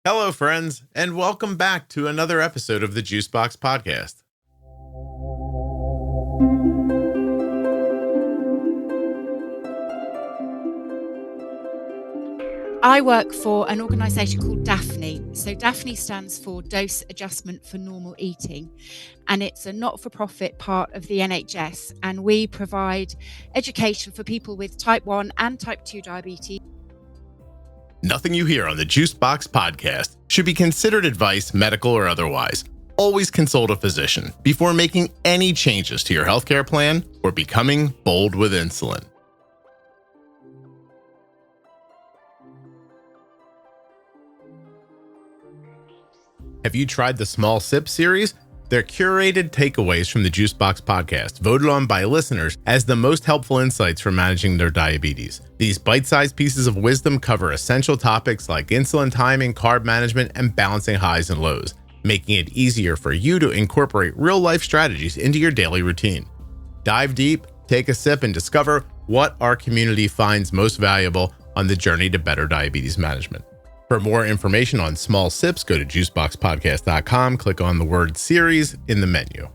Hello, friends, and welcome back to another episode of the Juicebox Podcast. I work for an organisation called DAFNI. So DAFNI stands for Dose Adjustment for Normal Eating, and it's a not-for-profit part of the NHS, and we provide education for people with type 1 and type 2 diabetes. Nothing you hear on the Juicebox Podcast should be considered advice, medical or otherwise. Always consult a physician before making any changes to your healthcare plan or becoming bold with insulin. Have you tried the Small Sip series? They're curated takeaways from the Juicebox Podcast, voted on by listeners as the most helpful insights for managing their diabetes. These bite-sized pieces of wisdom cover essential topics like insulin timing, carb management, and balancing highs and lows, making it easier for you to incorporate real-life strategies into your daily routine. Dive deep, take a sip, and discover what our community finds most valuable on the journey to better diabetes management. For more information on Small Sips, go to juiceboxpodcast.com, click on the word series in the menu.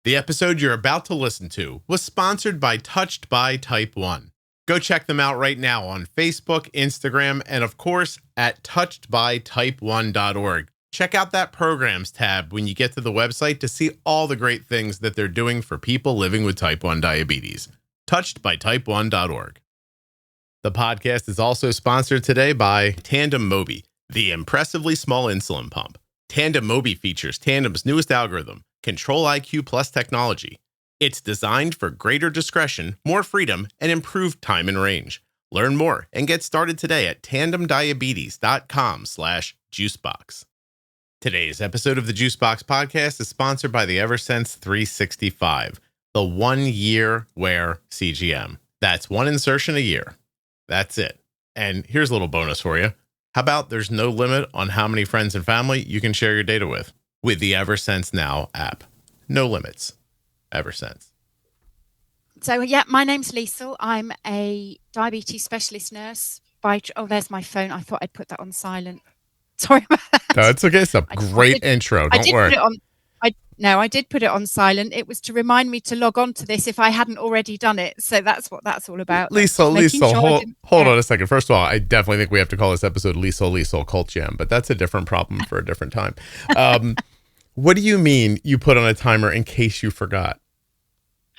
The episode you're about to listen to was sponsored by Touched by Type 1. Go check them out right now on Facebook, Instagram, and of course at touchedbytype1.org. Check out that programs tab when you get to the website to see all the great things that they're doing for people living with type 1 diabetes. Touchedbytype1.org. The podcast is also sponsored today by Tandem Mobi, the impressively small insulin pump. Tandem Mobi features Tandem's newest algorithm, Control IQ Plus technology. It's designed for greater discretion, more freedom, and improved time and range. Learn more and get started today at tandemdiabetes.com/juicebox. Today's episode of the Juicebox Podcast is sponsored by the Eversense 365, the 1-year wear CGM. That's one insertion a year. That's it. And here's a little bonus for you. How about there's no limit on how many friends and family you can share your data with the Eversense Now app. No limits. Eversense. So, my name's Liesl. I'm a diabetes specialist nurse. There's my phone. I thought I'd put that on silent. Sorry about that. No, it's okay. It's a great intro. Don't worry. I did put it on silent. It was to remind me to log on to this if I hadn't already done it. So that's what that's all about. Liesl, hold on a second. First of all, I definitely think we have to call this episode Liesl Cult Jam, but that's a different problem for a different time. What do you mean you put on a timer in case you forgot?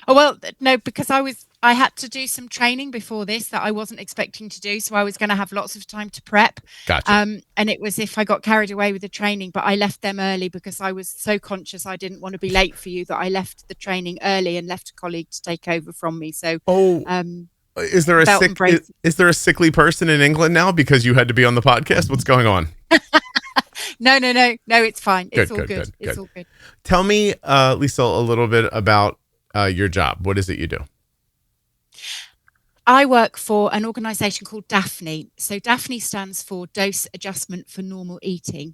Oh, well, no, because I had to do some training before this that I wasn't expecting to do. So I was going to have lots of time to prep. Gotcha. And it was if I got carried away with the training, but I left them early because I was so conscious I didn't want to be late for you that I left the training early and left a colleague to take over from me. So, is there a sickly person in England now because you had to be on the podcast? What's going on? No, it's fine. It's all good. It's all good. Tell me, Liesl, a little bit about your job. What is it you do? I work for an organisation called DAFNI. So DAFNI stands for Dose Adjustment for Normal Eating,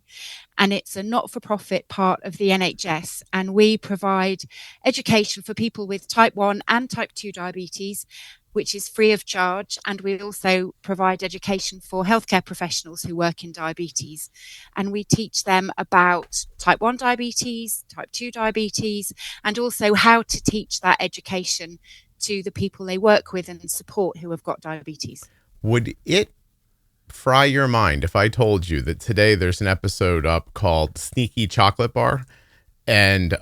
and it's a not-for-profit part of the NHS, and we provide education for people with type 1 and type 2 diabetes, which is free of charge, and we also provide education for healthcare professionals who work in diabetes, and we teach them about type 1 diabetes, type 2 diabetes, and also how to teach that education to the people they work with and support who have got diabetes. Would it fry your mind if I told you that today there's an episode up called Sneaky Chocolate Bar? And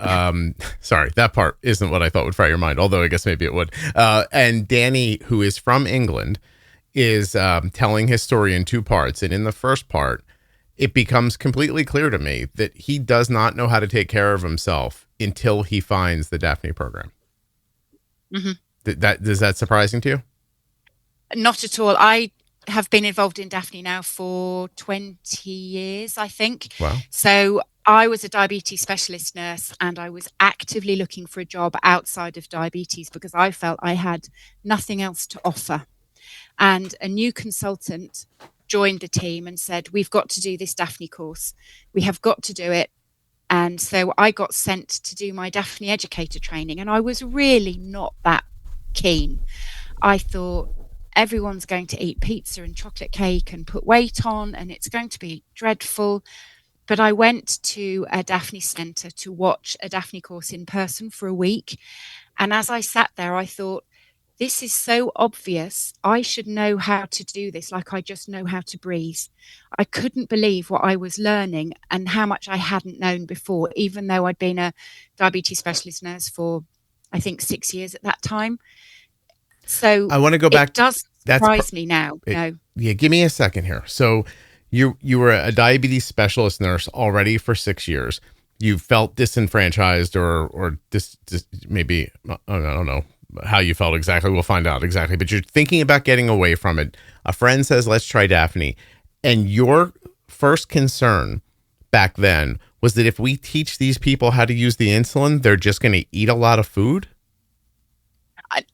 sorry, that part isn't what I thought would fry your mind, although I guess maybe it would. And Danny, who is from England, is telling his story in two parts. And in the first part, it becomes completely clear to me that he does not know how to take care of himself until he finds the DAFNI program. Mm-hmm. Is that surprising to you? Not at all. I have been involved in DAFNI now for 20 years, I think. Wow. So I was a diabetes specialist nurse, and I was actively looking for a job outside of diabetes because I felt I had nothing else to offer. And a new consultant joined the team and said, we've got to do this DAFNI course. We have got to do it. And so I got sent to do my DAFNI educator training, and I was really not that keen. I thought everyone's going to eat pizza and chocolate cake and put weight on, and it's going to be dreadful. But I went to a DAFNI centre to watch a DAFNI course in person for a week. And as I sat there, I thought, this is so obvious. I should know how to do this, like I just know how to breathe. I couldn't believe what I was learning and how much I hadn't known before, even though I'd been a diabetes specialist nurse for, I think, 6 years at that time. So I want to go back. It does surprise me now. Yeah, give me a second here. So you were a diabetes specialist nurse already for 6 years. You felt disenfranchised or maybe, I don't know how you felt exactly. We'll find out exactly. But you're thinking about getting away from it. A friend says, let's try DAFNI. And your first concern back then was that if we teach these people how to use the insulin, they're just going to eat a lot of food?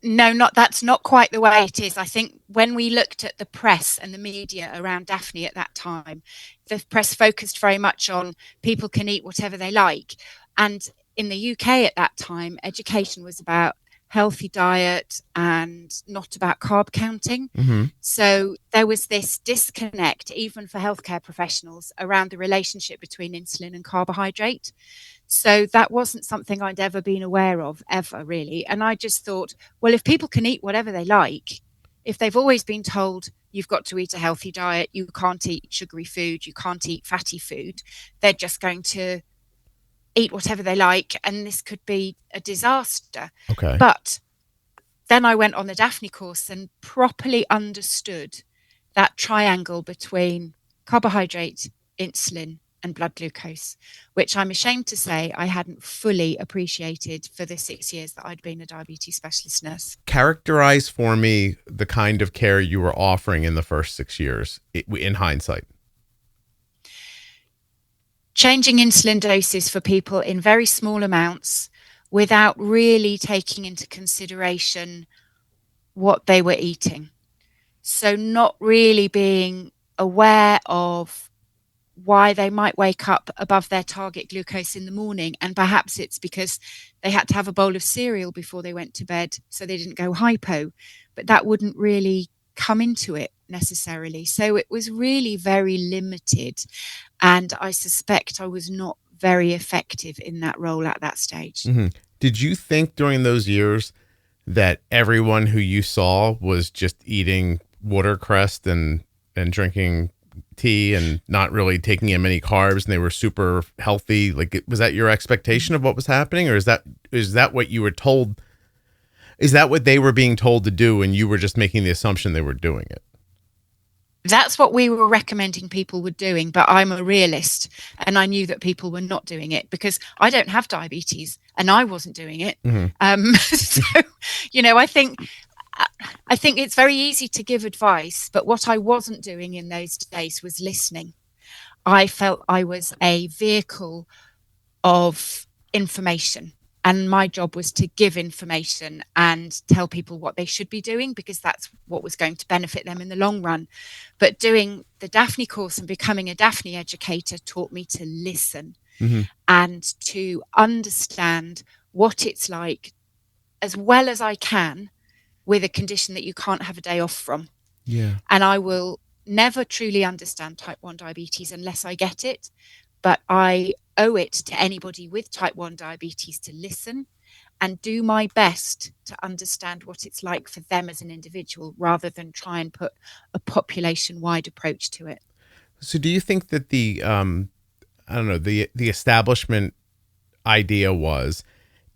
No, that's not quite the way it is. I think when we looked at the press and the media around DAFNI at that time, the press focused very much on people can eat whatever they like. And in the UK at that time, education was about healthy diet and not about carb counting. Mm-hmm. So there was this disconnect, even for healthcare professionals, around the relationship between insulin and carbohydrate. So that wasn't something I'd ever been aware of, ever really. And I just thought, well, if people can eat whatever they like, if they've always been told you've got to eat a healthy diet, you can't eat sugary food, you can't eat fatty food, they're just going to eat whatever they like, and this could be a disaster. Okay. But then I went on the DAFNI course and properly understood that triangle between carbohydrate, insulin, and blood glucose, which I'm ashamed to say I hadn't fully appreciated for the 6 years that I'd been a diabetes specialist nurse. Characterize for me the kind of care you were offering in the first 6 years in hindsight. Changing insulin doses for people in very small amounts without really taking into consideration what they were eating. So not really being aware of why they might wake up above their target glucose in the morning. And perhaps it's because they had to have a bowl of cereal before they went to bed so they didn't go hypo. But that wouldn't really come into it necessarily. So it was really very limited. And I suspect I was not very effective in that role at that stage. Mm-hmm. Did you think during those years that everyone who you saw was just eating watercress and drinking tea and not really taking in many carbs and they were super healthy? Like, was that your expectation of what was happening? Or is that what you were told? Is that what they were being told to do and you were just making the assumption they were doing it? That's what we were recommending people were doing, but I'm a realist and I knew that people were not doing it because I don't have diabetes and I wasn't doing it. Mm-hmm. So, I think it's very easy to give advice, but what I wasn't doing in those days was listening. I felt I was a vehicle of information. And my job was to give information and tell people what they should be doing because that's what was going to benefit them in the long run. But doing the DAFNI course and becoming a DAFNI educator taught me to listen mm-hmm. and to understand what it's like as well as I can with a condition that you can't have a day off from. Yeah. And I will never truly understand type 1 diabetes unless I get it. But I owe it to anybody with type 1 diabetes to listen and do my best to understand what it's like for them as an individual rather than try and put a population-wide approach to it. So do you think that the establishment idea was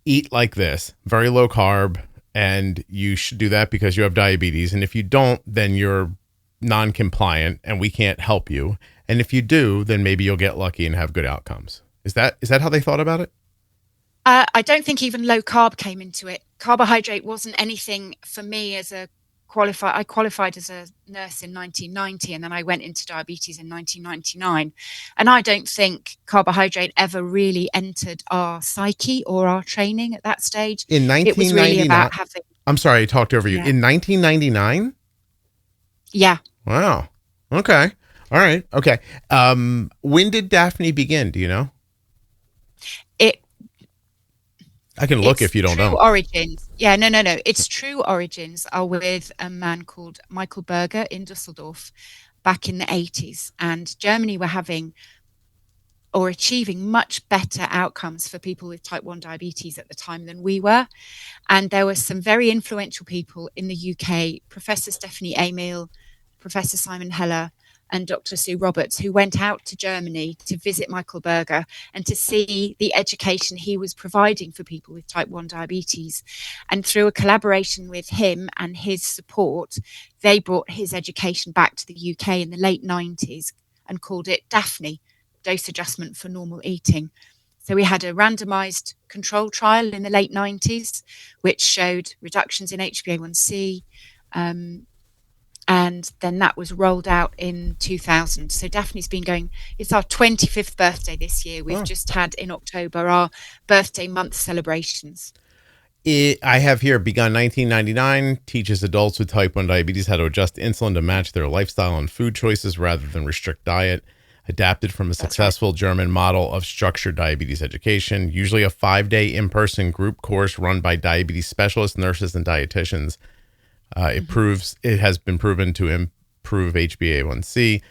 eat like this, very low carb, and you should do that because you have diabetes. And if you don't, then you're non-compliant and we can't help you. And if you do, then maybe you'll get lucky and have good outcomes. Is that how they thought about it? I don't think even low carb came into it. Carbohydrate wasn't anything for me as a qualified. I qualified as a nurse in 1990 and then I went into diabetes in 1999. And I don't think carbohydrate ever really entered our psyche or our training at that stage. In 1999, it was really about having... I'm sorry, I talked over you. Yeah. In 1999? Yeah. Wow. Okay. All right. Okay. When did DAFNI begin? Do you know? I can look if you don't know. Origins. Yeah, no. Its true origins are with a man called Michael Berger in Dusseldorf back in the 80s. And Germany were having or achieving much better outcomes for people with type 1 diabetes at the time than we were. And there were some very influential people in the UK, Professor Stephanie Emil, Professor Simon Heller, and Dr. Sue Roberts, who went out to Germany to visit Michael Berger and to see the education he was providing for people with type 1 diabetes. And through a collaboration with him and his support, they brought his education back to the UK in the late 90s and called it DAFNI, Dose Adjustment for Normal Eating. So we had a randomized control trial in the late 90s, which showed reductions in HbA1c, and then that was rolled out in 2000. So DAFNI's been going, it's our 25th birthday this year. We've just had in October our birthday month celebrations. I have here begun 1999, teaches adults with type 1 diabetes how to adjust insulin to match their lifestyle and food choices rather than restrict diet. Adapted from a successful German model of structured diabetes education, usually a 5-day in-person group course run by diabetes specialists, nurses, and dietitians. It has been proven to improve HbA1c,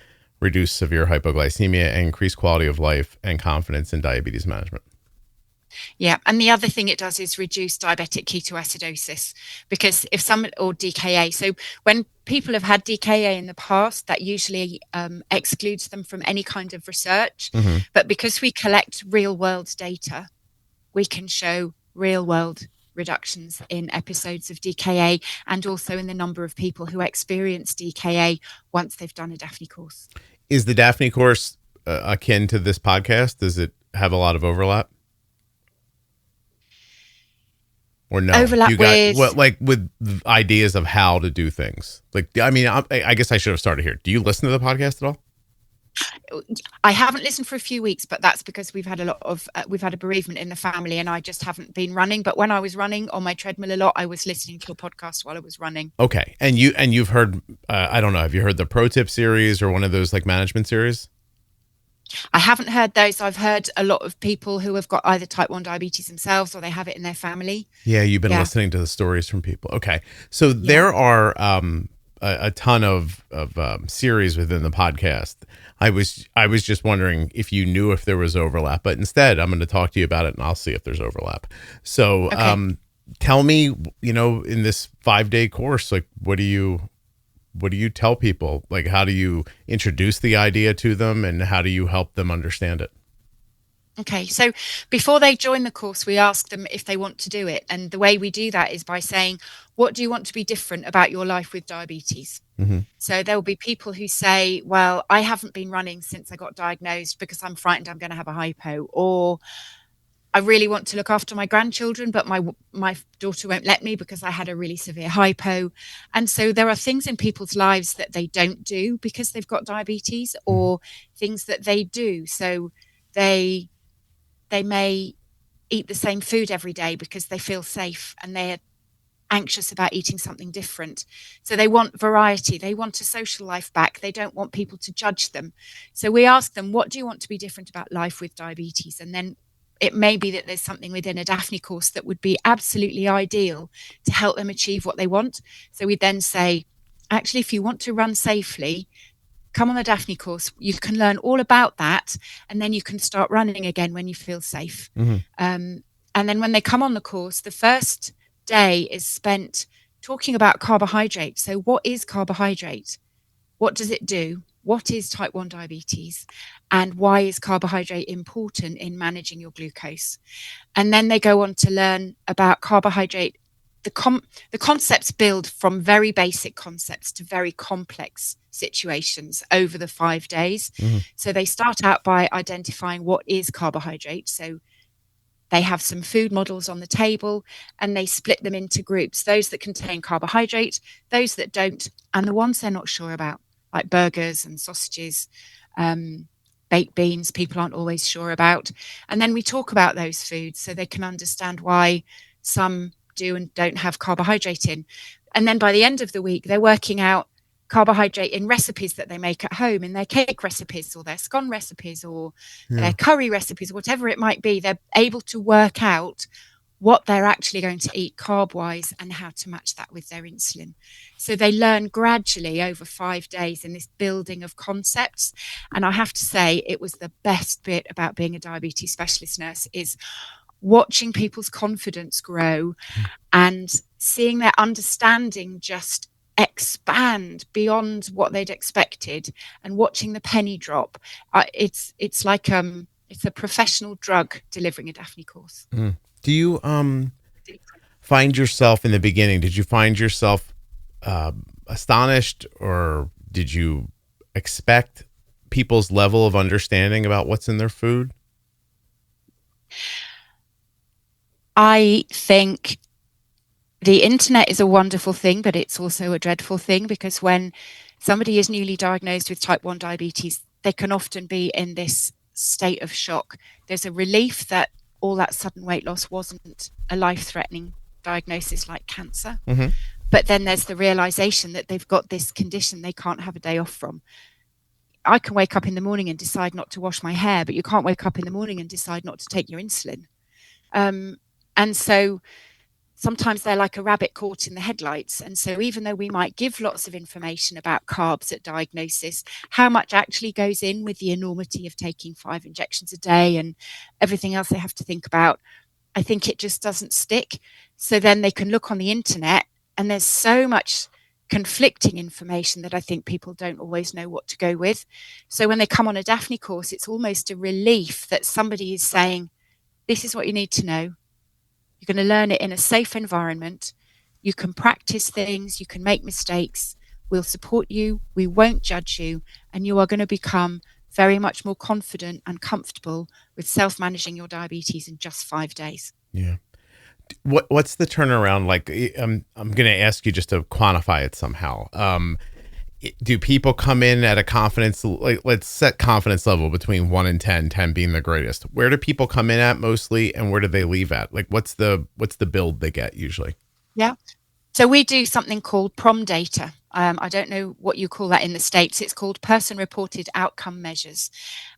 reduce severe hypoglycemia, and increase quality of life and confidence in diabetes management. Yeah, and the other thing it does is reduce diabetic ketoacidosis, because if someone, or DKA, so when people have had DKA in the past, that usually excludes them from any kind of research. Mm-hmm. But because we collect real world data, we can show real world reductions in episodes of DKA and also in the number of people who experience DKA once they've done a DAFNI course. Is the DAFNI course akin to this podcast? Does it have a lot of overlap? Or no? Overlap with ideas of how to do things. Like, I mean, I guess I should have started here. Do you listen to the podcast at all? I haven't listened for a few weeks, but that's because we've had a bereavement in the family, and I just haven't been running. But when I was running on my treadmill a lot, I was listening to a podcast while I was running. Okay, and you've heard, I don't know, have you heard the Pro Tip series or one of those like management series? I haven't heard those. I've heard a lot of people who have got either type 1 diabetes themselves or they have it in their family. Yeah, you've been listening to the stories from people. Okay, so there are a ton of series within the podcast. I was just wondering if you knew if there was overlap, but instead I'm going to talk to you about it and I'll see if there's overlap. So tell me, in this 5-day course, like what do you tell people? Like, how do you introduce the idea to them and how do you help them understand it? Okay, so before they join the course, we ask them if they want to do it. And the way we do that is by saying, what do you want to be different about your life with diabetes? Mm-hmm. So there will be people who say, well, I haven't been running since I got diagnosed because I'm frightened I'm going to have a hypo, or I really want to look after my grandchildren, but my daughter won't let me because I had a really severe hypo. And so there are things in people's lives that they don't do because they've got diabetes, or things that they do. So they may eat the same food every day because they feel safe and they're anxious about eating something different. So they want variety. They want a social life back. They don't want people to judge them. So we ask them, what do you want to be different about life with diabetes? And then it may be that there's something within a DAFNI course that would be absolutely ideal to help them achieve what they want. So we then say, actually, if you want to run safely, come on the DAFNI course. You can learn all about that, and then you can start running again when you feel safe. Mm-hmm. And then when they come on the course, the first day is spent talking about carbohydrate. So what is carbohydrate? What does it do? What is type 1 diabetes? And why is carbohydrate important in managing your glucose? And then they go on to learn about carbohydrate. The concepts build from very basic concepts to very complex situations over the 5 days. Mm-hmm. So they start out by identifying what is carbohydrate. So they have some food models on the table and they split them into groups, those that contain carbohydrate, those that don't, and the ones they're not sure about, like burgers and sausages, baked beans, people aren't always sure about. And then we talk about those foods so they can understand why some do and don't have carbohydrate in. And then by the end of the week, they're working out carbohydrate in recipes that they make at home, in their cake recipes or their scone recipes or their curry recipes, whatever it might be. They're able to work out what they're actually going to eat carb-wise and how to match that with their insulin. So they learn gradually over 5 days in this building of concepts. And I have to say, it was the best bit about being a diabetes specialist nurse is watching people's confidence grow and seeing their understanding just expand beyond what they'd expected and watching the penny drop. It's like it's a professional drug delivering a DAFNI course. Do you find yourself in the beginning, did you find yourself astonished, or did you expect people's level of understanding about what's in their food? I think the internet is a wonderful thing, but it's also a dreadful thing, because when somebody is newly diagnosed with type 1 diabetes, they can often be in this state of shock. There's a relief that all that sudden weight loss wasn't a life-threatening diagnosis like cancer. Mm-hmm. But then there's the realization that they've got this condition they can't have a day off from. I can wake up in the morning and decide not to wash my hair, but you can't wake up in the morning and decide not to take your insulin. And so sometimes they're like a rabbit caught in the headlights. And so even though we might give lots of information about carbs at diagnosis, how much actually goes in with the enormity of taking 5 injections a day and everything else they have to think about, I think it just doesn't stick. So then they can look on the internet and there's so much conflicting information that I think people don't always know what to go with. So when they come on a DAFNI course, it's almost a relief that somebody is saying, this is what you need to know. You're going to learn it in a safe environment. You can practice things. You can make mistakes. We'll support you. We won't judge you. And you are going to become very much more confident and comfortable with self-managing your diabetes in just 5 days. Yeah. What's the turnaround like? I'm going to ask you just to quantify it somehow. Do people come in at a confidence, like, let's set confidence level between 1 and 10, 10 being the greatest. Where do people come in at mostly, and where do they leave at? Like, what's the build they get usually? Yeah. So we do something called PROM data. I don't know what you call that in the States. It's called person-reported outcome measures.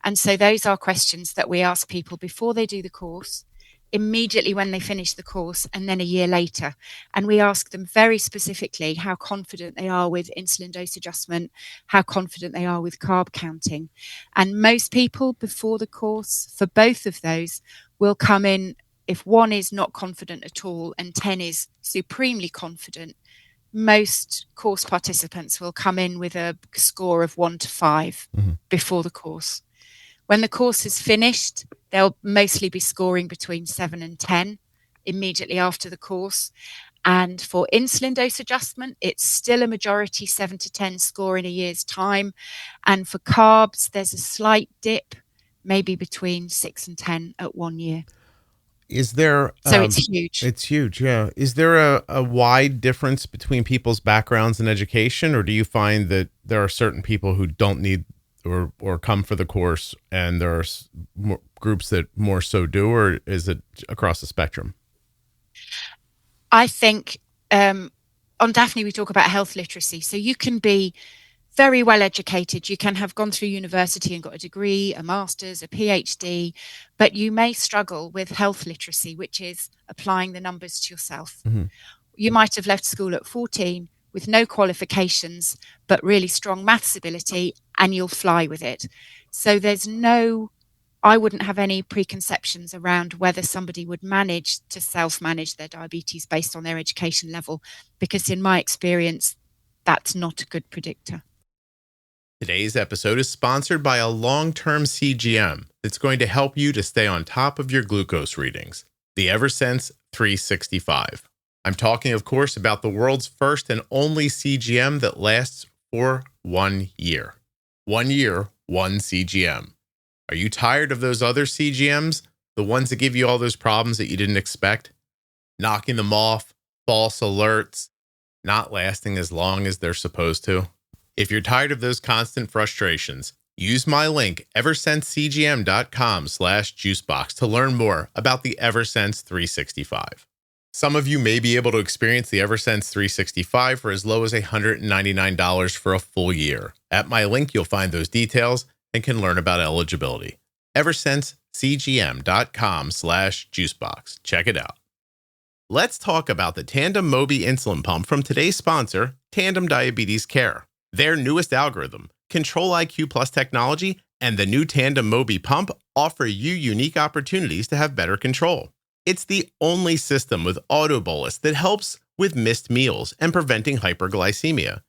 And so those are questions that we ask people before they do the course, immediately when they finish the course, and then a year later. And we ask them very specifically how confident they are with insulin dose adjustment, how confident they are with carb counting. And most people before the course, for both of those, will come in, if 1 is not confident at all and 10 is supremely confident, most course participants will come in with a score of 1 to 5 before the course. When the course is finished, they'll mostly be scoring between 7 and 10 immediately after the course. And for insulin dose adjustment, it's still a majority 7 to 10 score in a year's time. And for carbs, there's a slight dip, maybe between 6 and 10 at 1 year. Is there... So it's huge. It's huge, yeah. Is there a wide difference between people's backgrounds and education, or do you find that there are certain people who don't need or come for the course, and there are groups that more so do, or is it across the spectrum? I think on DAFNI, we talk about health literacy. So you can be very well educated. You can have gone through university and got a degree, a master's, a PhD, but you may struggle with health literacy, which is applying the numbers to yourself. Mm-hmm. You might have left school at 14 with no qualifications, but really strong maths ability, and you'll fly with it. So I wouldn't have any preconceptions around whether somebody would manage to self-manage their diabetes based on their education level, because in my experience, that's not a good predictor. Today's episode is sponsored by a long-term CGM that's going to help you to stay on top of your glucose readings, the Eversense 365. I'm talking, of course, about the world's first and only CGM that lasts for 1 year. 1 year, 1 CGM. Are you tired of those other CGMs? The ones that give you all those problems that you didn't expect? Knocking them off, false alerts, not lasting as long as they're supposed to? If you're tired of those constant frustrations, use my link, eversensecgm.com/juicebox, to learn more about the Eversense 365. Some of you may be able to experience the Eversense 365 for as low as $199 for a full year. At my link, you'll find those details and can learn about eligibility. eversensecgm.com/juicebox. Check it out. Let's talk about the Tandem Mobi insulin pump from today's sponsor, Tandem Diabetes Care. Their newest algorithm, Control-IQ Plus technology, and the new Tandem Mobi pump offer you unique opportunities to have better control. It's the only system with auto bolus that helps with missed meals and preventing hyperglycemia.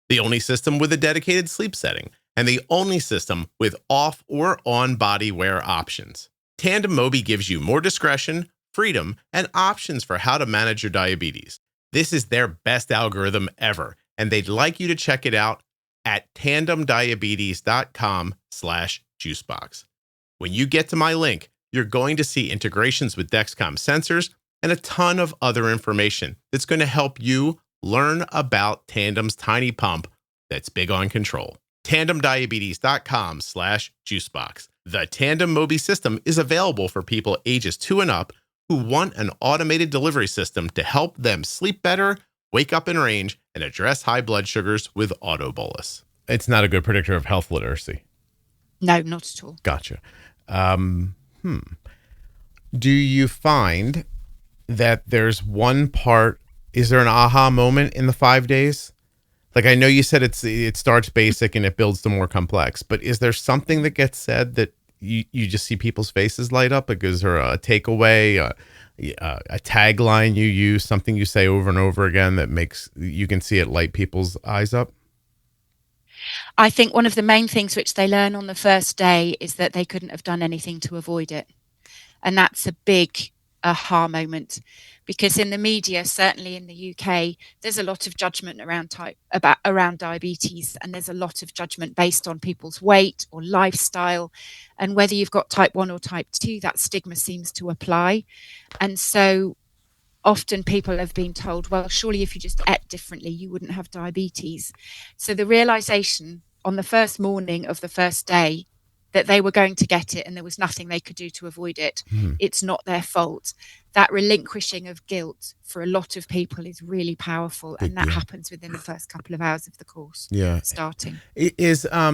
The only system with a dedicated sleep setting, and the only system with off or on body wear options. Tandem Mobi gives you more discretion, freedom, and options for how to manage your diabetes. This is their best algorithm ever, and they'd like you to check it out at tandemdiabetes.com/juicebox. When you get to my link, you're going to see integrations with Dexcom sensors and a ton of other information that's going to help you learn about Tandem's tiny pump that's big on control. tandemdiabetes.com/juicebox. The Tandem Mobi system is available for people ages 2 and up who want an automated delivery system to help them sleep better, wake up in range, and address high blood sugars with auto bolus. It's not a good predictor of health literacy. No, not at all. Gotcha. Do you find that there's one part, is there an aha moment in the 5 days? Like, I know you said it starts basic and it builds to more complex, but is there something that gets said that you just see people's faces light up? Like, is there a takeaway, a tagline you use, something you say over and over again that makes you can see it light people's eyes up? I think one of the main things which they learn on the first day is that they couldn't have done anything to avoid it. And that's a big aha moment, because in the media, certainly in the UK, there's a lot of judgment around diabetes, and there's a lot of judgment based on people's weight or lifestyle, and whether you've got type 1 or type 2, that stigma seems to apply. And so often people have been told, well, surely if you just ate differently, you wouldn't have diabetes. So the realization on the first morning of the first day that they were going to get it and there was nothing they could do to avoid it. It's not their fault. That relinquishing of guilt for a lot of people is really powerful, and that happens within the first couple of hours of the course. Starting. It is, I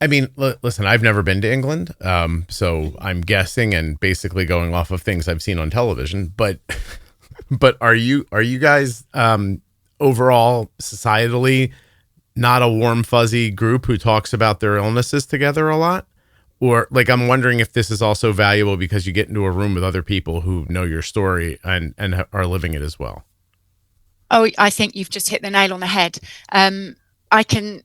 mean, listen, I've never been to England, so I'm guessing and basically going off of things I've seen on television, but are you guys overall societally not a warm, fuzzy group who talks about their illnesses together a lot? Or, like, I'm wondering if this is also valuable because you get into a room with other people who know your story and are living it as well. Oh, I think you've just hit the nail on the head. I can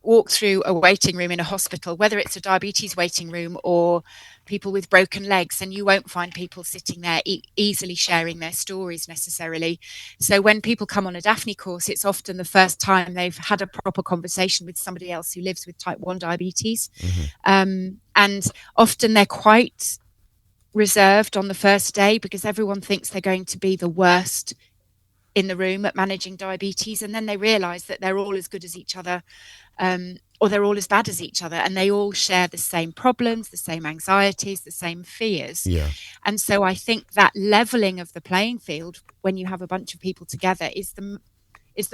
walk through a waiting room in a hospital, whether it's a diabetes waiting room or people with broken legs, and you won't find people sitting there easily sharing their stories necessarily. So when people come on a DAFNI course, it's often the first time they've had a proper conversation with somebody else who lives with type 1 diabetes. And often they're quite reserved on the first day because everyone thinks they're going to be the worst in the room at managing diabetes, and then they realize that they're all as good as each other, or they're all as bad as each other, and they all share the same problems, the same anxieties, the same fears. And so I think that leveling of the playing field when you have a bunch of people together is the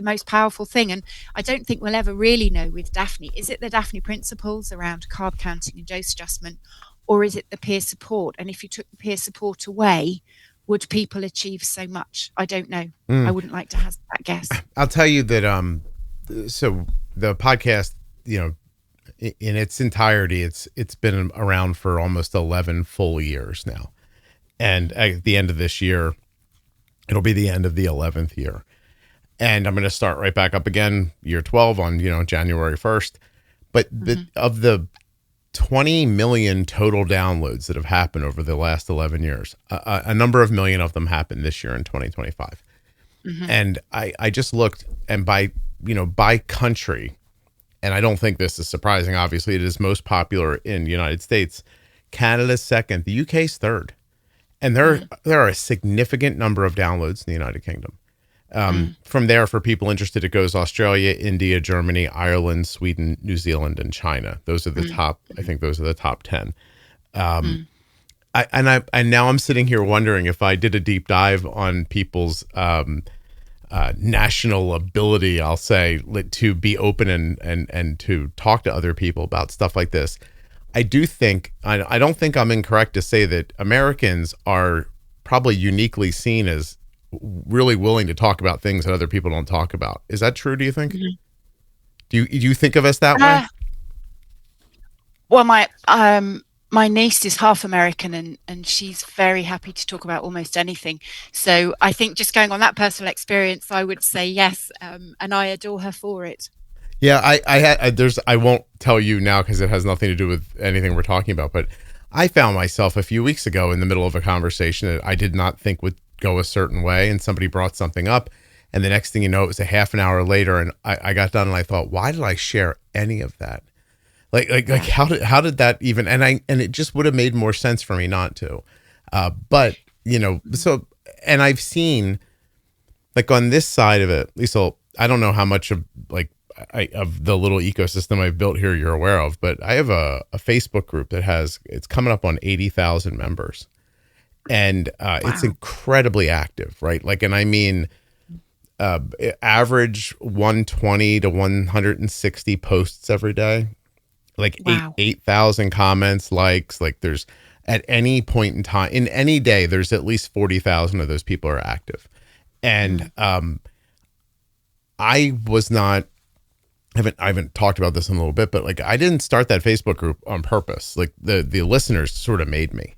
most powerful thing. And I don't think we'll ever really know with DAFNI, is it the DAFNI principles around carb counting and dose adjustment, or is it the peer support? And if you took the peer support away, would people achieve so much? I don't know. I wouldn't like to hazard that guess. I'll tell you that, so the podcast, you know, in its entirety, it's been around for almost 11 full years now. And at the end of this year, it'll be the end of the 11th year. And I'm going to start right back up again, year 12 on, January 1st. But of the 20 million total downloads that have happened over the last 11 years, a number of million of them happened this year in 2025. And I just looked, and by country, and I don't think this is surprising, obviously it is most popular in the United States. Canada's second, the UK's third. And there are a significant number of downloads in the United Kingdom. From there, for people interested, it goes Australia, India, Germany, Ireland, Sweden, New Zealand, and China. Those are the top, I think those are the top 10. And now I'm sitting here wondering if I did a deep dive on people's national ability, I'll say, to be open and to talk to other people about stuff like this. I don't think I'm incorrect to say that Americans are probably uniquely seen as really willing to talk about things that other people don't talk about. Is that true, do you think? Mhm. Do you think of us that way? Well, my niece is half American, and she's very happy to talk about almost anything. So I think just going on that personal experience, I would say yes, and I adore her for it. Yeah, I won't tell you now because it has nothing to do with anything we're talking about, but I found myself a few weeks ago in the middle of a conversation that I did not think would go a certain way, and somebody brought something up, and the next thing you know, it was a half an hour later, and I got done and I thought, why did I share any of that? Like how did that even, and it just would have made more sense for me not to. But so, and I've seen, like, on this side of it, Lisa, I don't know how much of of the little ecosystem I've built here you're aware of, but I have a Facebook group that it's coming up on 80,000 members, and it's incredibly active, right? Like, and I mean, average 120 to 160 posts every day, like 8,000 comments, likes. Like, there's, at any point in time, in any day, there's at least 40,000 of those people are active. And I haven't talked about this in a little bit, but like, I didn't start that Facebook group on purpose. Like, the listeners sort of made me,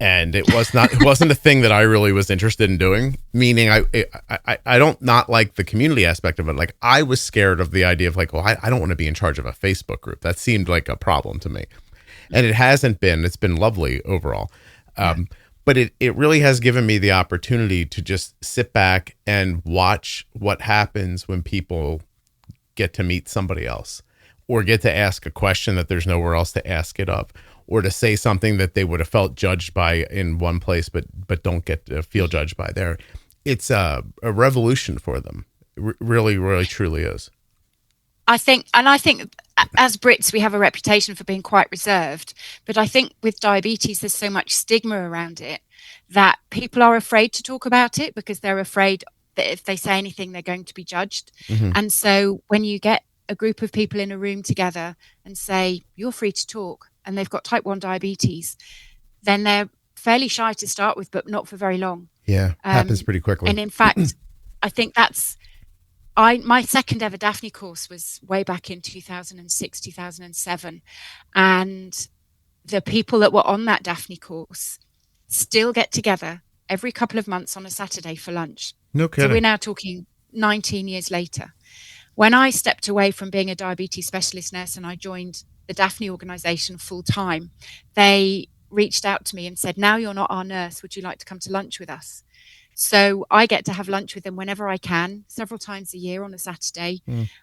and it wasn't a thing that I really was interested in doing. Meaning, I don't not like the community aspect of it. Like, I was scared of the idea of like, well, I don't want to be in charge of a Facebook group. That seemed like a problem to me, and it hasn't been. It's been lovely overall. But it really has given me the opportunity to just sit back and watch what happens when people get to meet somebody else, or get to ask a question that there's nowhere else to ask it of, or to say something that they would have felt judged by in one place, but don't get to feel judged by there. It's a revolution for them. Really, really, truly is. I think as Brits, we have a reputation for being quite reserved, but I think with diabetes, there's so much stigma around it that people are afraid to talk about it because they're afraid that if they say anything, they're going to be judged. Mm-hmm. And so when you get a group of people in a room together and say, you're free to talk, and they've got type 1 diabetes, then they're fairly shy to start with, but not for very long. Yeah, happens pretty quickly. And in fact, I think my second ever DAFNI course was way back in 2006, 2007. And the people that were on that DAFNI course still get together every couple of months on a Saturday for lunch. No kidding. So we're now talking 19 years later. When I stepped away from being a diabetes specialist nurse and I joined the DAFNI organization full time, they reached out to me and said, now you're not our nurse, would you like to come to lunch with us? So I get to have lunch with them whenever I can, several times a year on a Saturday.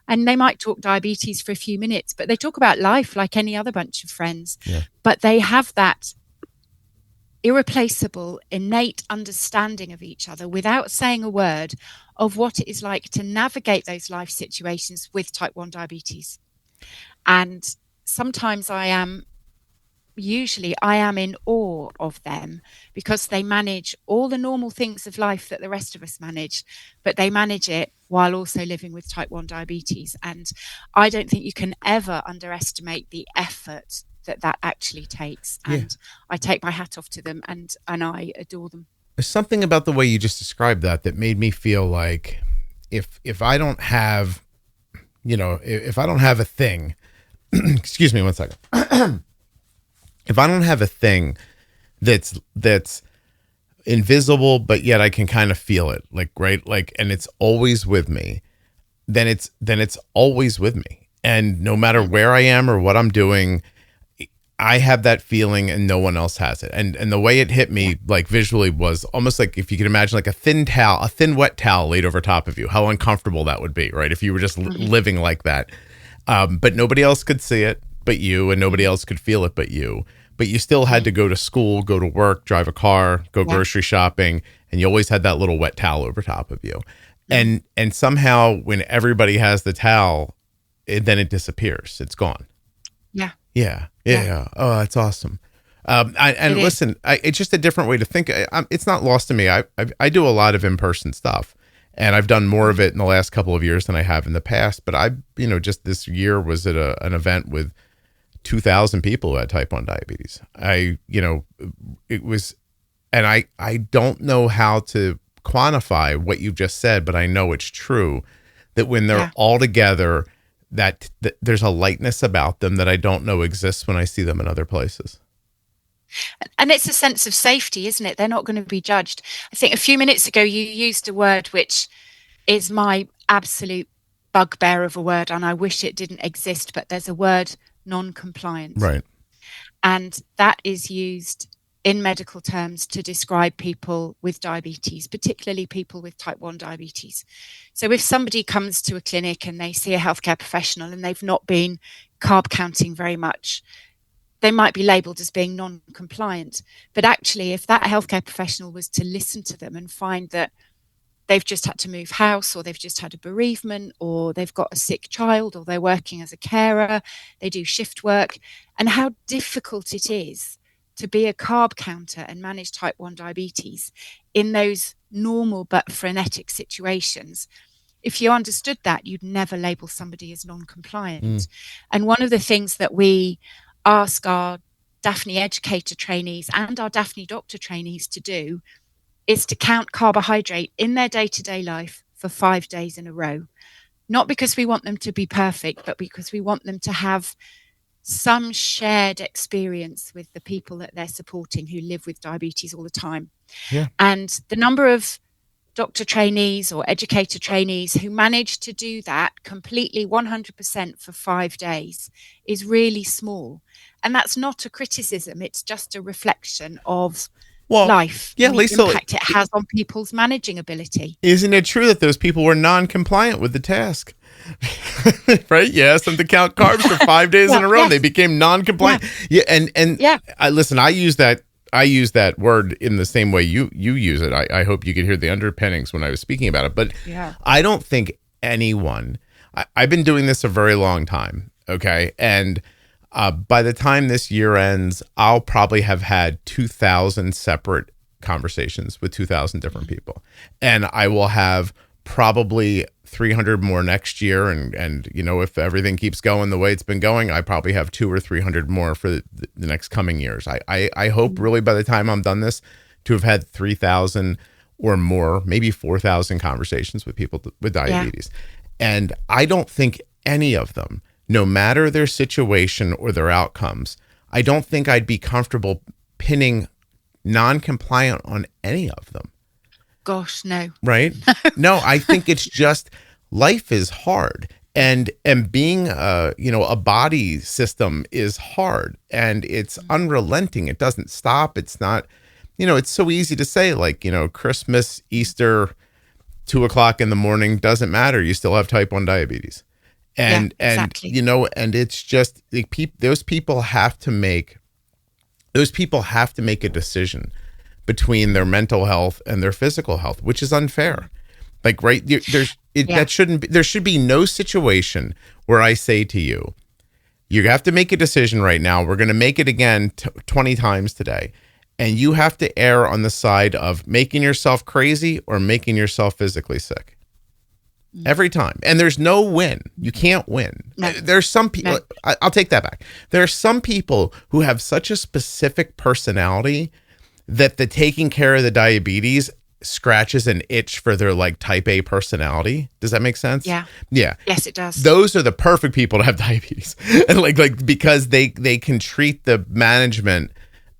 And they might talk diabetes for a few minutes, but they talk about life like any other bunch of friends. Yeah. But they have that irreplaceable, innate understanding of each other without saying a word of what it is like to navigate those life situations with type 1 diabetes. And sometimes I am in awe of them because they manage all the normal things of life that the rest of us manage, but they manage it while also living with type 1 diabetes. And I don't think you can ever underestimate the effort that actually takes. And I take my hat off to them, and I adore them. There's something about the way you just described that made me feel like if I don't have, if I don't have a thing, excuse me one second. If I don't have a thing that's invisible, but yet I can kind of feel it, like, right? Like, and it's always with me, then it's always with me. And no matter where I am or what I'm doing, I have that feeling and no one else has it. And the way it hit me, like, visually, was almost like, if you could imagine like a thin wet towel laid over top of you, how uncomfortable that would be, right? If you were just living like that. But nobody else could see it but you, and nobody else could feel it but you. But you still had to go to school, go to work, drive a car, go grocery shopping, and you always had that little wet towel over top of you. And somehow when everybody has the towel, then it disappears. It's gone. Yeah. Oh, that's awesome. Listen, it's just a different way to think. It's not lost to me. I do a lot of in-person stuff, and I've done more of it in the last couple of years than I have in the past. But just this year was at an event with 2,000 people who had type 1 diabetes. It was and I don't know how to quantify what you've just said, but I know it's true that when they're all together, that there's a lightness about them that I don't know exists when I see them in other places. And it's a sense of safety, isn't it? They're not going to be judged. I think a few minutes ago you used a word which is my absolute bugbear of a word, and I wish it didn't exist, but there's a word, non-compliant. Right. And that is used in medical terms to describe people with diabetes, particularly people with type 1 diabetes. So if somebody comes to a clinic and they see a healthcare professional and they've not been carb counting very much, they might be labelled as being non-compliant. But actually, if that healthcare professional was to listen to them and find that they've just had to move house, or they've just had a bereavement, or they've got a sick child, or they're working as a carer, they do shift work, and how difficult it is to be a carb counter and manage type 1 diabetes in those normal but frenetic situations. If you understood that, you'd never label somebody as non-compliant. And one of the things that we ask our DAFNI educator trainees and our DAFNI doctor trainees to do is to count carbohydrate in their day-to-day life for 5 days in a row. Not because we want them to be perfect, but because we want them to have some shared experience with the people that they're supporting who live with diabetes all the time. Yeah. And the number of doctor trainees or educator trainees who manage to do that completely 100% for 5 days is really small. And that's not a criticism. It's just a reflection of life. Yeah, and the impact it has on people's managing ability. Isn't it true that those people were non-compliant with the task? Right? You asked them to count carbs for 5 days in a row. They became non-compliant. Listen, I use that word in the same way you use it. I hope you could hear the underpinnings when I was speaking about it. But I don't think anyone, I've been doing this a very long time. Okay. And by the time this year ends, I'll probably have had 2,000 separate conversations with 2,000 different people. And I will have probably 300 more next year. And you know, if everything keeps going the way it's been going, I probably have 200 or 300 more for the next coming years. I hope really by the time I'm done this to have had 3,000 or more, maybe 4,000 conversations with people with diabetes. And I don't think any of them, no matter their situation or their outcomes, I don't think I'd be comfortable pinning non-compliant on any of them. Gosh, no. Right? No, I think it's just life is hard. And being a body system is hard, and it's unrelenting. It doesn't stop. It's not, it's so easy to say, like, Christmas, Easter, 2:00 in the morning, doesn't matter. You still have type 1 diabetes. And it's just those people have to make a decision between their mental health and their physical health, which is unfair. Like, right, there should be no situation where I say to you, you have to make a decision right now. We're going to make it again 20 times today. And you have to err on the side of making yourself crazy or making yourself physically sick. Every time. And there's no win. You can't win. No. There's some people, no. I'll take that back. There are some people who have such a specific personality that the taking care of the diabetes scratches an itch for their like type A personality. Does that make sense? Yeah. Yeah. Yes, it does. Those are the perfect people to have diabetes. And like because they can treat the management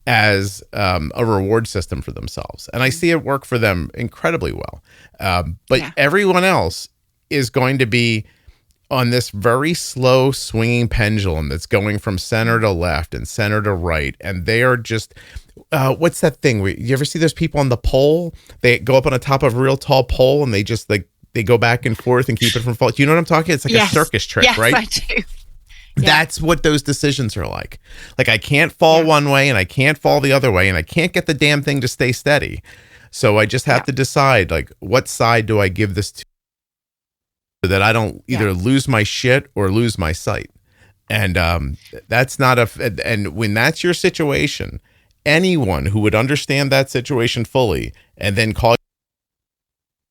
as a reward system for themselves. And I see it work for them incredibly well. But everyone else is going to be on this very slow swinging pendulum that's going from center to left and center to right. And they are just, what's that thing? You ever see those people on the pole? They go up on the top of a real tall pole and they just like, they go back and forth and keep it from falling. Do you know what I'm talking? It's like a circus trick, right? Yes, I do. That's what those decisions are like. Like, I can't fall one way and I can't fall the other way and I can't get the damn thing to stay steady. So I just have to decide, like, what side do I give this to so that I don't either lose my shit or lose my sight. And that's not and when that's your situation, anyone who would understand that situation fully and then call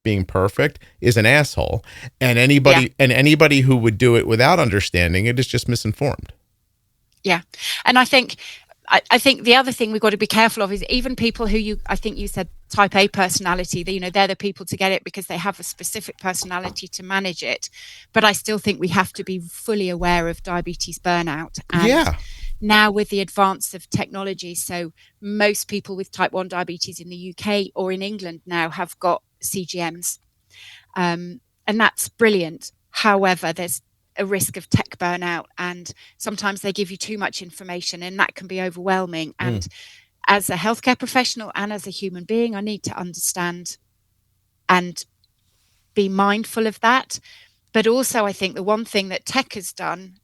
being perfect is an asshole. And anybody who would do it without understanding it is just misinformed. Yeah. And I think I think the other thing we've got to be careful of is even people who I think you said type A personality, they're the people to get it because they have a specific personality to manage it. But I still think we have to be fully aware of diabetes burnout. And now with the advance of technology, so most people with type 1 diabetes in the UK or in England now have got CGMs. And that's brilliant. However, there's a risk of tech burnout, and sometimes they give you too much information and that can be overwhelming. And as a healthcare professional and as a human being, I need to understand and be mindful of that. But also I think the one thing that tech has done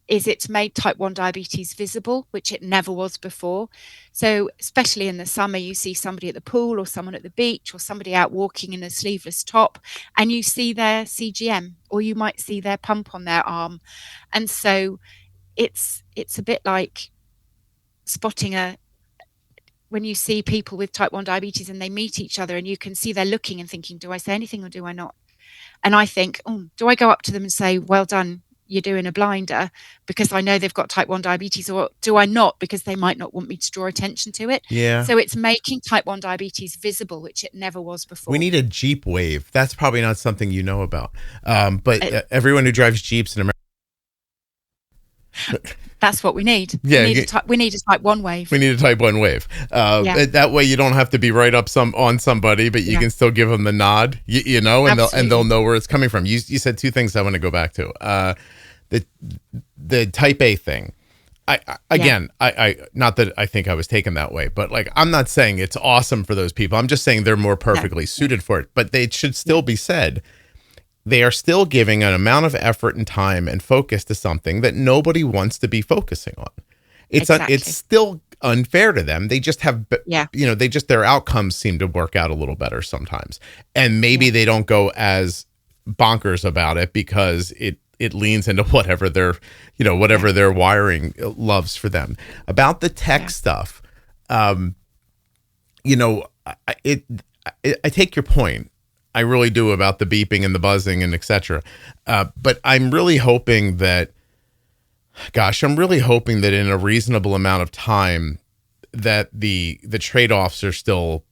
is it's made type 1 diabetes visible, which it never was before. So especially in the summer, you see somebody at the pool or someone at the beach or somebody out walking in a sleeveless top, and you see their CGM, or you might see their pump on their arm. And so it's a bit like spotting when you see people with type 1 diabetes and they meet each other and you can see they're looking and thinking, do I say anything or do I not? And I think, do I go up to them and say, well done, you're doing a blinder, because I know they've got type 1 diabetes, or do I not, because they might not want me to draw attention to it? Yeah. So it's making type 1 diabetes visible, which it never was before. We need a Jeep wave. That's probably not something you know about. But everyone who drives Jeeps in America. That's what we need. Yeah, we need a type 1 wave. We need a type 1 wave. That way you don't have to be right up on somebody, but you can still give them the nod, and they'll know where it's coming from. You said two things I want to go back to. The type A thing. I not that I think I was taken that way, but like, I'm not saying it's awesome for those people. I'm just saying they're more perfectly suited for it, but they should still be said. They are still giving an amount of effort and time and focus to something that nobody wants to be focusing on. It's still unfair to them. They just have, their outcomes seem to work out a little better sometimes. And maybe they don't go as bonkers about it because it leans into whatever their wiring loves for them. About the tech stuff, I take your point. I really do, about the beeping and the buzzing and etc. But I'm really hoping that in a reasonable amount of time that the trade-offs are still,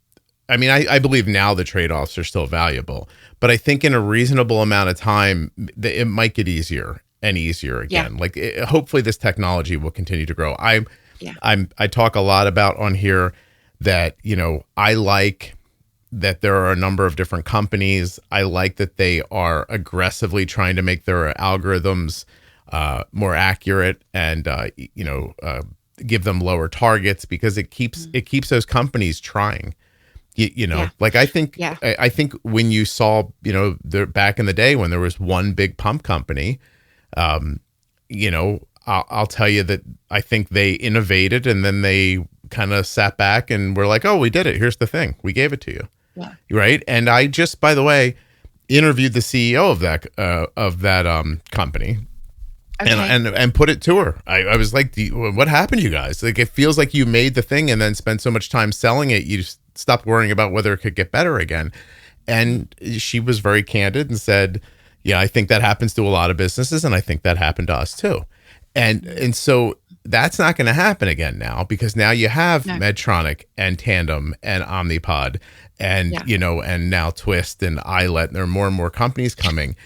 I believe now the trade-offs are still valuable, but I think in a reasonable amount of time, it might get easier and easier again. Hopefully this technology will continue to grow. I talk a lot about on here that, I like that there are a number of different companies. I like that they are aggressively trying to make their algorithms more accurate and give them lower targets, because it keeps those companies trying. I think when you saw back in the day when there was one big pump company, I'll tell you that I think they innovated and then they kind of sat back and were like, oh, we did it. Here's the thing. We gave it to you. Yeah. Right. And I just, by the way, interviewed the CEO of that company. Okay. And put it to her. I was like, what happened to you guys? Like, it feels like you made the thing and then spent so much time selling it, you just stopped worrying about whether it could get better again. And she was very candid and said, yeah, I think that happens to a lot of businesses, and I think that happened to us too. And so that's not going to happen again now, because now you have Medtronic and Tandem and Omnipod and and now Twist and iLet, and there are more and more companies coming.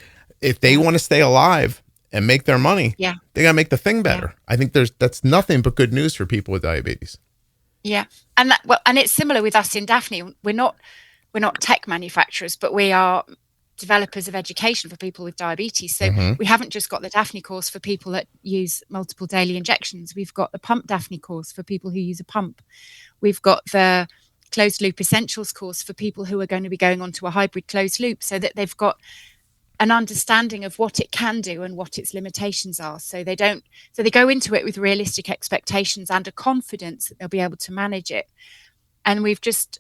If they want to stay alive and make their money, they got to make the thing better. I think that's nothing but good news for people with diabetes. Yeah. And and it's similar with us in DAFNI. We're not tech manufacturers, but we are developers of education for people with diabetes. So we haven't just got the DAFNI course for people that use multiple daily injections. We've got the pump DAFNI course for people who use a pump. We've got the closed loop essentials course for people who are going to be going on to a hybrid closed loop, so that they've got an understanding of what it can do and what its limitations are. So they go into it with realistic expectations and a confidence that they'll be able to manage it. And we've just,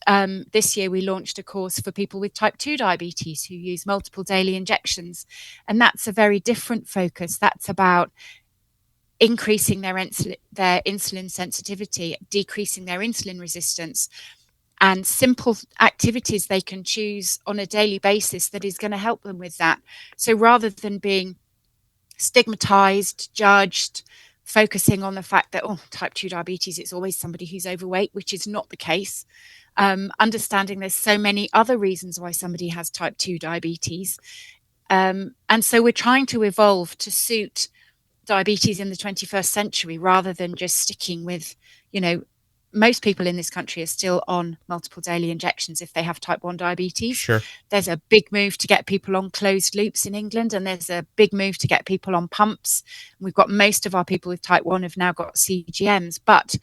this year, we launched a course for people with type 2 diabetes who use multiple daily injections. And that's a very different focus. That's about increasing their insulin sensitivity, decreasing their insulin resistance, and simple activities they can choose on a daily basis that is going to help them with that. So rather than being stigmatized, judged focusing on the fact that, type 2 diabetes, it's always somebody who's overweight, which is not the case. Understanding there's so many other reasons why somebody has type 2 diabetes. And so we're trying to evolve to suit diabetes in the 21st century rather than just sticking with, most people in this country are still on multiple daily injections if they have type 1 diabetes. Sure. There's a big move to get people on closed loops in England, and there's a big move to get people on pumps. We've got most of our people with type 1 have now got CGMs, but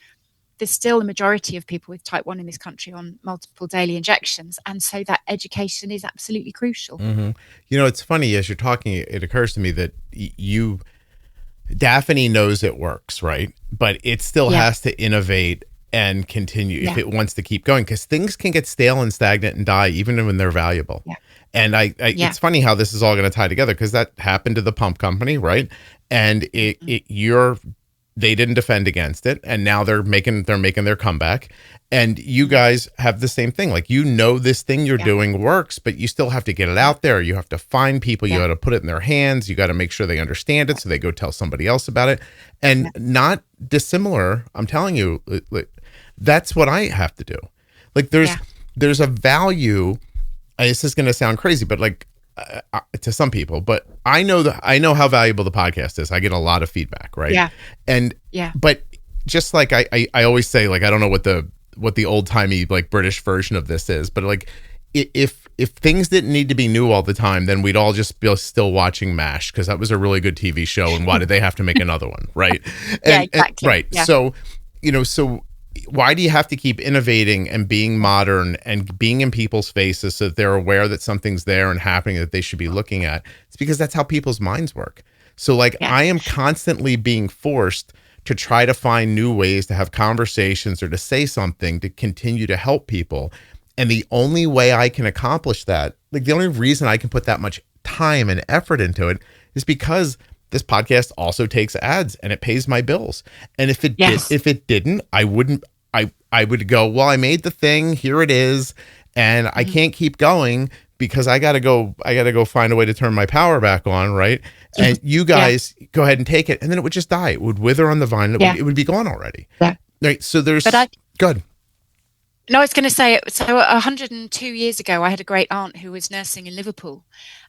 there's still a majority of people with type 1 in this country on multiple daily injections. And so that education is absolutely crucial. Mm-hmm. It's funny, as you're talking, it occurs to me that DAFNI knows it works, right? But it still has to innovate and continue if it wants to keep going, because things can get stale and stagnant and die even when they're valuable. Yeah. And it's funny how this is all going to tie together, because that happened to the pump company, right? And they didn't defend against it, and now they're making their comeback. And you guys have the same thing. Like, this thing you're doing works, but you still have to get it out there. You have to find people. You got to put it in their hands. You got to make sure they understand it, so they go tell somebody else about it. And not dissimilar, I'm telling you, that's what I have to do. Like, there's a value. This is going to sound crazy, but to some people, but I know how valuable the podcast is. I get a lot of feedback, right? Yeah. And but just like I always say, I don't know what the old timey British version of this is, but if things didn't need to be new all the time, then we'd all just be still watching MASH, because that was a really good TV show, and why did they have to make another one, right? Exactly. Right. Yeah. So why do you have to keep innovating and being modern and being in people's faces so that they're aware that something's there and happening that they should be looking at? It's because that's how people's minds work. So I am constantly being forced to try to find new ways to have conversations or to say something to continue to help people. And the only way I can accomplish that, the only reason I can put that much time and effort into it, is because this podcast also takes ads and it pays my bills. And if it didn't, I would go, well, I made the thing, here it is, and I can't keep going because I got to go find a way to turn my power back on, right? And you guys go ahead and take it, and then it would just die. It would wither on the vine. It would be gone already. Yeah. Right. So good. No, I was going to say, so 102 years ago, I had a great aunt who was nursing in Liverpool,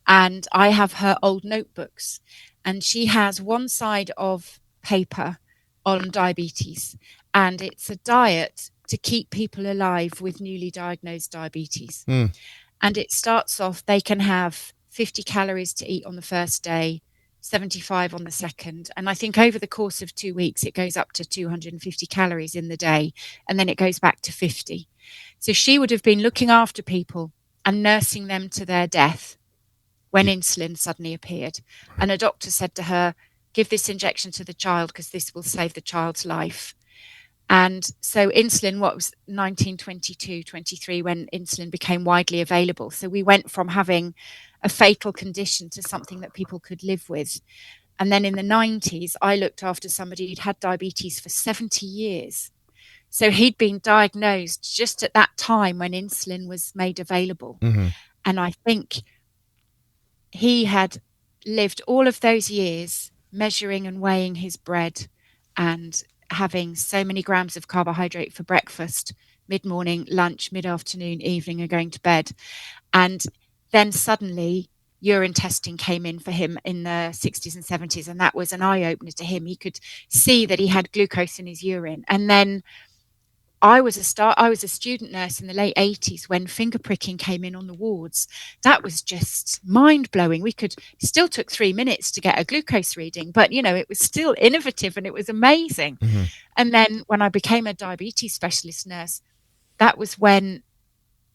and I have her old notebooks, and she has one side of paper on diabetes, and it's a diet to keep people alive with newly diagnosed diabetes. And it starts off, they can have 50 calories to eat on the first day, 75 on the second. And I think over the course of 2 weeks, it goes up to 250 calories in the day. And then it goes back to 50. So she would have been looking after people and nursing them to their death when insulin suddenly appeared. And a doctor said to her, give this injection to the child because this will save the child's life. And so insulin, what was 1922, 23, when insulin became widely available. So we went from having a fatal condition to something that people could live with. And then in the 90s, I looked after somebody who'd had diabetes for 70 years. So he'd been diagnosed just at that time when insulin was made available. Mm-hmm. And I think he had lived all of those years measuring and weighing his bread and having so many grams of carbohydrate for breakfast, mid-morning, lunch, mid-afternoon, evening, and going to bed. And then suddenly urine testing came in for him in the 60s and 70s, and that was an eye-opener to him. He could see that he had glucose in his urine. And then I was a student nurse in the late 80s when finger pricking came in on the wards. That was just mind-blowing. Still took 3 minutes to get a glucose reading, but it was still innovative and it was amazing. Mm-hmm. And then when I became a diabetes specialist nurse, that was when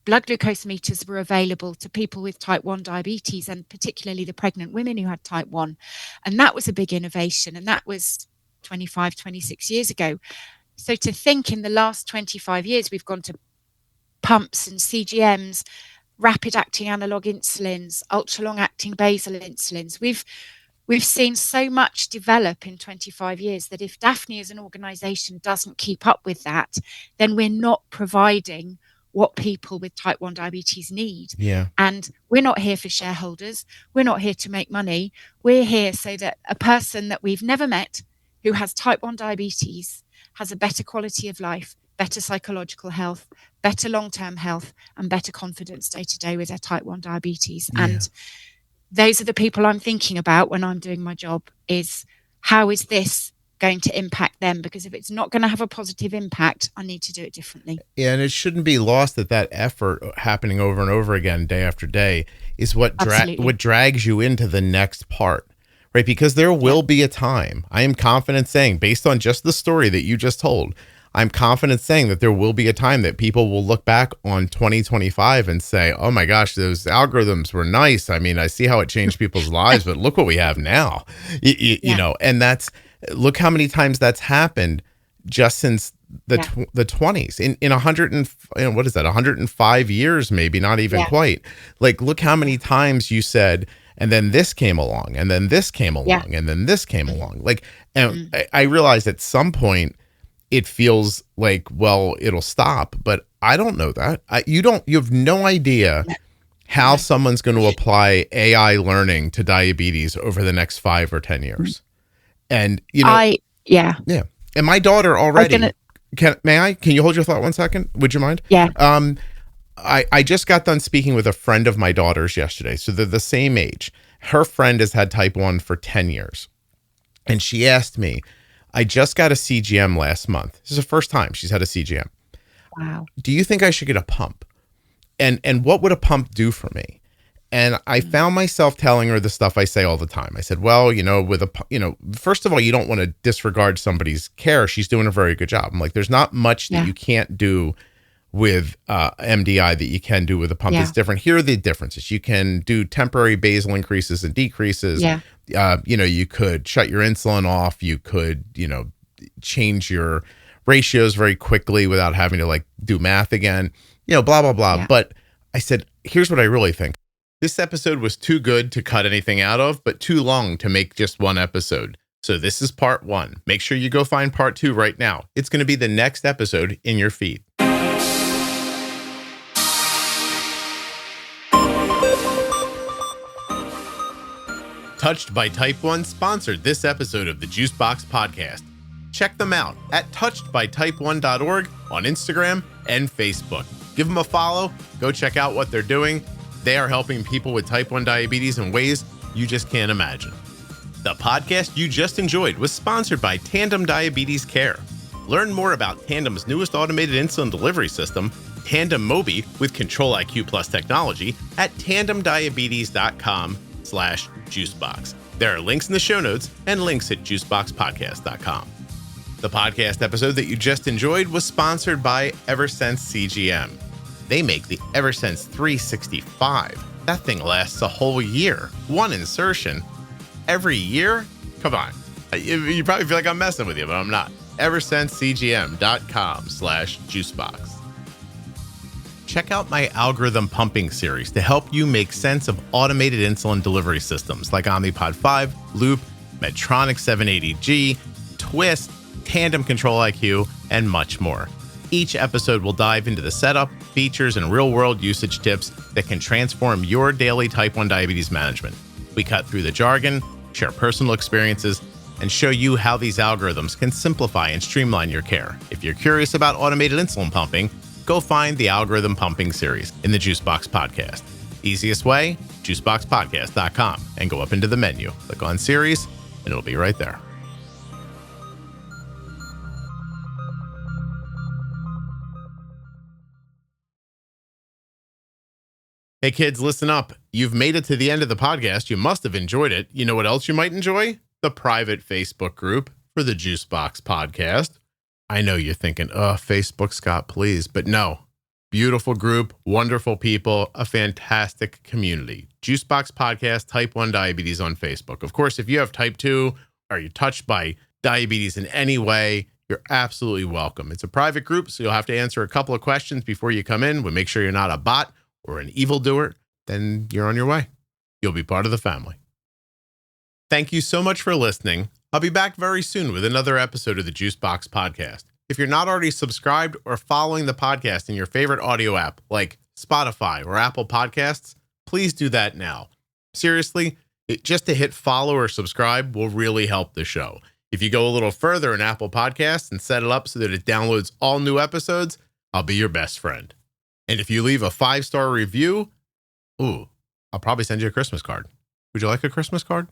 blood glucose meters were available to people with type 1 diabetes, and particularly the pregnant women who had type 1. And that was a big innovation. And that was 25, 26 years ago. So to think in the last 25 years, we've gone to pumps and CGMs, rapid acting analog insulins, ultra long acting basal insulins. We've seen so much develop in 25 years that if DAFNI as an organization doesn't keep up with that, then we're not providing what people with type 1 diabetes need. Yeah. And we're not here for shareholders. We're not here to make money. We're here so that a person that we've never met, who has type 1 diabetes has a better quality of life, better psychological health, better long-term health, and better confidence day to day with their type 1 diabetes. Yeah. And those are the people I'm thinking about when I'm doing my job, is how is this going to impact them? Because if it's not going to have a positive impact, I need to do it differently. Yeah, and it shouldn't be lost that effort happening over and over again, day after day, is what drags you into the next part, right? Because there will be a time, I am confident saying, based on just the story that you just told, I'm confident saying that there will be a time that people will look back on 2025 and say, oh my gosh, those algorithms were nice. I mean, I see how it changed people's lives, but look what we have now, you know, and look how many times that's happened just since the 20s in 100 and what is that, 105 years, maybe not even quite. Like, look how many times you said, and then this came along, and then this came along, and then this came along. Like, and I realized at some point it feels like, well, it'll stop, but I don't know that. You have no idea how someone's going to apply AI learning to diabetes over the next 5 or 10 years. And, you know, yeah. And my daughter already, can you hold your thought 1 second? Would you mind? Yeah. I just got done speaking with a friend of my daughter's yesterday. So they're the same age. Her friend has had type 1 for 10 years. And she asked me, I just got a CGM last month. This is the first time she's had a CGM. Wow. Do you think I should get a pump? And what would a pump do for me? And I found myself telling her the stuff I say all the time. I said, well, you know, first of all, you don't want to disregard somebody's care. She's doing a very good job. I'm like, there's not much that you can't do with MDI that you can do with a pump. It's different. Here are the differences. You can do temporary basal increases and decreases. You know, you could shut your insulin off. You could, you know, change your ratios very quickly without having to like do math again, you know, blah, blah, blah. But I said, here's what I really think. This episode was too good to cut anything out of, but too long to make just one episode. So this is part 1. Make sure you go find part 2 right now. It's going to be the next episode in your feed. Touched by Type 1 sponsored this episode of the Juicebox Podcast. Check them out at touchedbytype1.org on Instagram and Facebook. Give them a follow. Go check out what they're doing. They are helping people with type 1 diabetes in ways you just can't imagine. The podcast you just enjoyed was sponsored by Tandem Diabetes Care. Learn more about Tandem's newest automated insulin delivery system, Tandem Mobi with Control-IQ Plus technology, at tandemdiabetes.com/juicebox. There are links in the show notes and links at juiceboxpodcast.com. The podcast episode that you just enjoyed was sponsored by Eversense CGM. They make the Eversense 365. That thing lasts a whole year. One insertion every year? Come on. You probably feel like I'm messing with you, but I'm not. EversenseCGM.com/juicebox. Check out my algorithm pumping series to help you make sense of automated insulin delivery systems like Omnipod 5, Loop, Medtronic 780G, Twist, Tandem Control-IQ, and much more. Each episode will dive into the setup, features, and real-world usage tips that can transform your daily type 1 diabetes management. We cut through the jargon, share personal experiences, and show you how these algorithms can simplify and streamline your care. If you're curious about automated insulin pumping, go find the Algorithm Pumping series in the Juicebox Podcast. Easiest way, juiceboxpodcast.com, and go up into the menu. Click on series, and it'll be right there. Hey kids, listen up. You've made it to the end of the podcast. You must have enjoyed it. You know what else you might enjoy? The private Facebook group for the Juicebox Podcast. I know you're thinking, Facebook, Scott, please. But no, beautiful group, wonderful people, a fantastic community. Juicebox Podcast, Type 1 Diabetes on Facebook. Of course, if you have Type 2 or you're touched by diabetes in any way, you're absolutely welcome. It's a private group, so you'll have to answer a couple of questions before you come in. We'll make sure you're not a bot or an evildoer. Then you're on your way. You'll be part of the family. Thank you so much for listening. I'll be back very soon with another episode of the Juicebox Podcast. If you're not already subscribed or following the podcast in your favorite audio app like Spotify or Apple Podcasts, please do that now. Seriously, just to hit follow or subscribe will really help the show. If you go a little further in Apple Podcasts and set it up so that it downloads all new episodes, I'll be your best friend. And if you leave a 5-star review, I'll probably send you a Christmas card. Would you like a Christmas card?